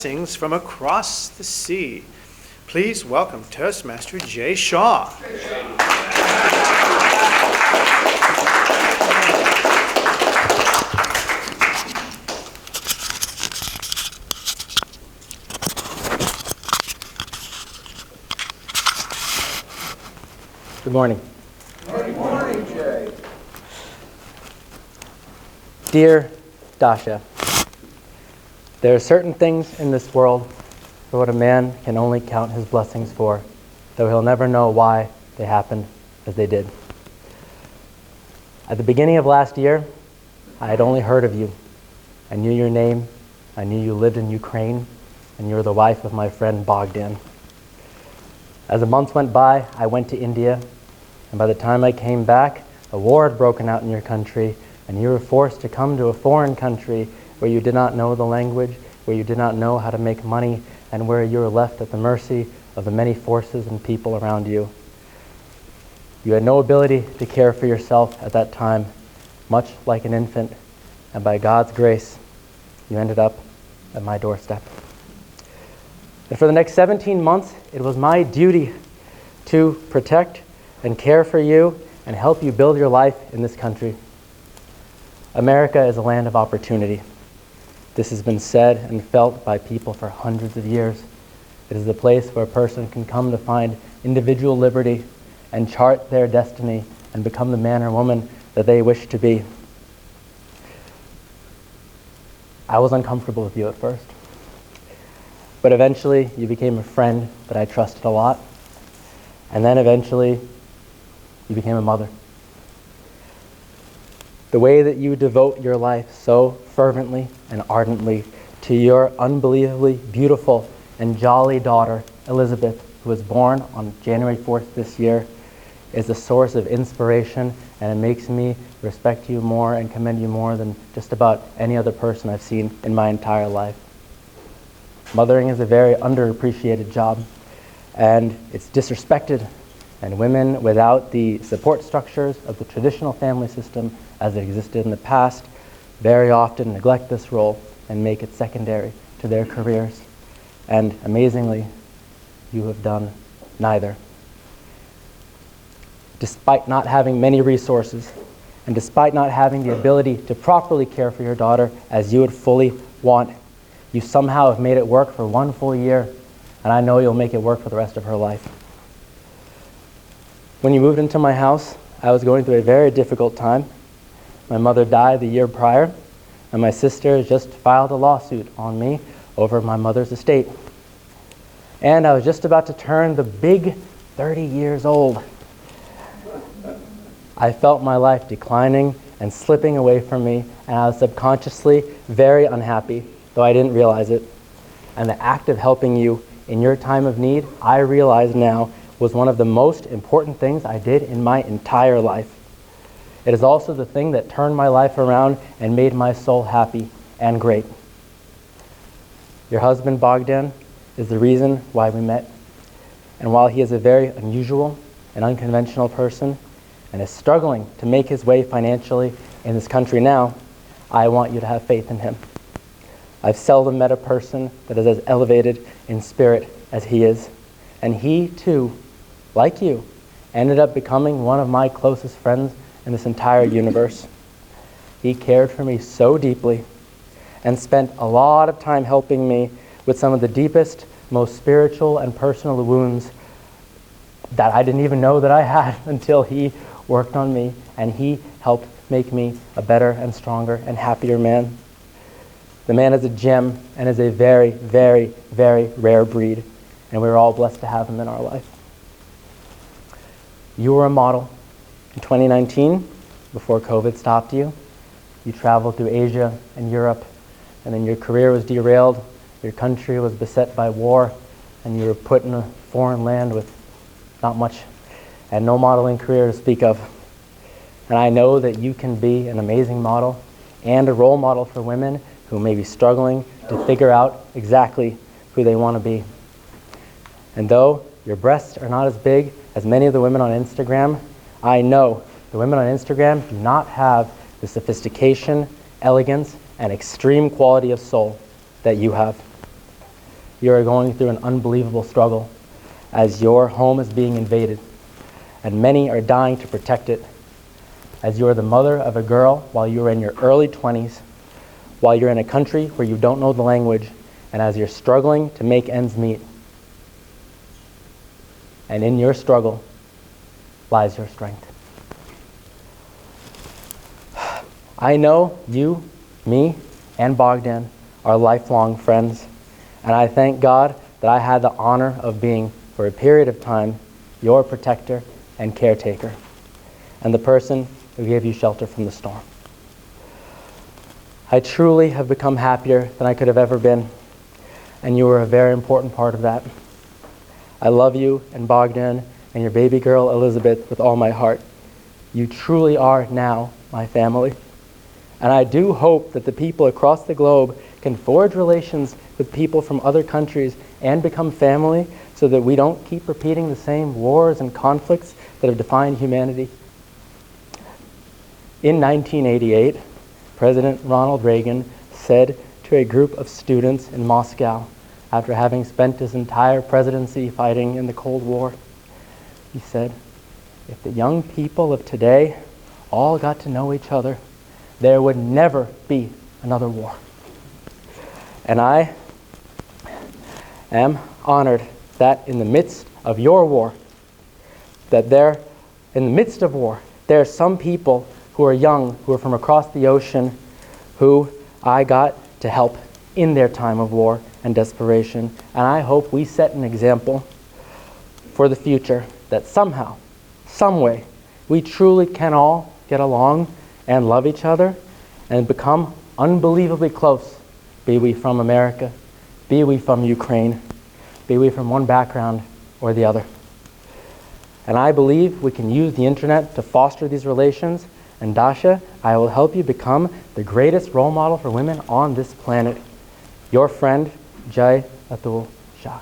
Blessings from across the sea. Please welcome Toastmaster Shah. Good morning. Good morning, Jay. Dear Dasha, there are certain things in this world for what a man can only count his blessings for, though he'll never know why they happened as they did. At the beginning of last year, I had only heard of you. I knew your name, I knew you lived in Ukraine, and you were the wife of my friend Bogdan. As the months went by, I went to India, and by the time I came back, a war had broken out in your country, and you were forced to come to a foreign country where you did not know the language, where you did not know how to make money, and where you were left at the mercy of the many forces and people around you. You had no ability to care for yourself at that time, much like an infant, and by God's grace, you ended up at my doorstep. And for the next 17 months, it was my duty to protect and care for you and help you build your life in this country. America is a land of opportunity. This has been said and felt by people for hundreds of years. It is the place where a person can come to find individual liberty and chart their destiny and become the man or woman that they wish to be. I was uncomfortable with you at first, but eventually you became a friend that I trusted a lot, and then eventually you became a mother. The way that you devote your life so fervently and ardently to your unbelievably beautiful and jolly daughter, Elizabeth, who was born on January 4th this year, is a source of inspiration, and it makes me respect you more and commend you more than just about any other person I've seen in my entire life. Mothering is a very underappreciated job, and it's disrespected, and women without the support structures of the traditional family system as it existed in the past very often neglect this role and make it secondary to their careers. And amazingly, you have done neither. Despite not having many resources, and despite not having the ability to properly care for your daughter as you would fully want, you somehow have made it work for 1 full year, and I know you'll make it work for the rest of her life. When you moved into my house, I was going through a very difficult time. My mother died the year prior, and my sister just filed a lawsuit on me over my mother's estate. And I was just about to turn the big 30 years old. I felt my life declining and slipping away from me, and I was subconsciously very unhappy, though I didn't realize it. And the act of helping you in your time of need, I realize now, was one of the most important things I did in my entire life. It is also the thing that turned my life around and made my soul happy and great. Your husband, Bogdan, is the reason why we met. And while he is a very unusual and unconventional person and is struggling to make his way financially in this country now, I want you to have faith in him. I've seldom met a person that is as elevated in spirit as he is. And he, too, like you, ended up becoming one of my closest friends in this entire universe. He cared for me so deeply and spent a lot of time helping me with some of the deepest, most spiritual and personal wounds that I didn't even know that I had until he worked on me, and he helped make me a better and stronger and happier man. The man is a gem and is a very, very, very rare breed, and we're all blessed to have him in our life. You were a model. In 2019, before COVID stopped you, you traveled through Asia and Europe, and then your career was derailed, your country was beset by war, and you were put in a foreign land with not much and no modeling career to speak of. And I know that you can be an amazing model and a role model for women who may be struggling to figure out exactly who they want to be. And though your breasts are not as big as many of the women on Instagram, I know the women on Instagram do not have the sophistication, elegance, and extreme quality of soul that you have. you are going through an unbelievable struggle as your home is being invaded, and many are dying to protect it. As you are the mother of a girl while you are in your early 20s, while you're in a country where you don't know the language, and as you're struggling to make ends meet. And in your struggle lies your strength. I know you, me, and Bogdan are lifelong friends, and I thank God that I had the honor of being, for a period of time, your protector and caretaker, and the person who gave you shelter from the storm. I truly have become happier than I could have ever been, and you were a very important part of that. I love you and Bogdan and your baby girl Elizabeth with all my heart. You truly are now my family. And I do hope that the people across the globe can forge relations with people from other countries and become family so that we don't keep repeating the same wars and conflicts that have defined humanity. In 1988, President Ronald Reagan said to a group of students in Moscow, after having spent his entire presidency fighting in the Cold War, he said, if the young people of today all got to know each other, there would never be another war. And I am honored that in the midst of your war, in the midst of war, there are some people who are young, who are from across the ocean, who I got to help in their time of war and desperation. And I hope we set an example for the future that somehow, some way, we truly can all get along and love each other and become unbelievably close, be we from America, be we from Ukraine, be we from one background or the other. And I believe we can use the internet to foster these relations. And Dasha, I will help you become the greatest role model for women on this planet. Your friend, Jai Atul Shah.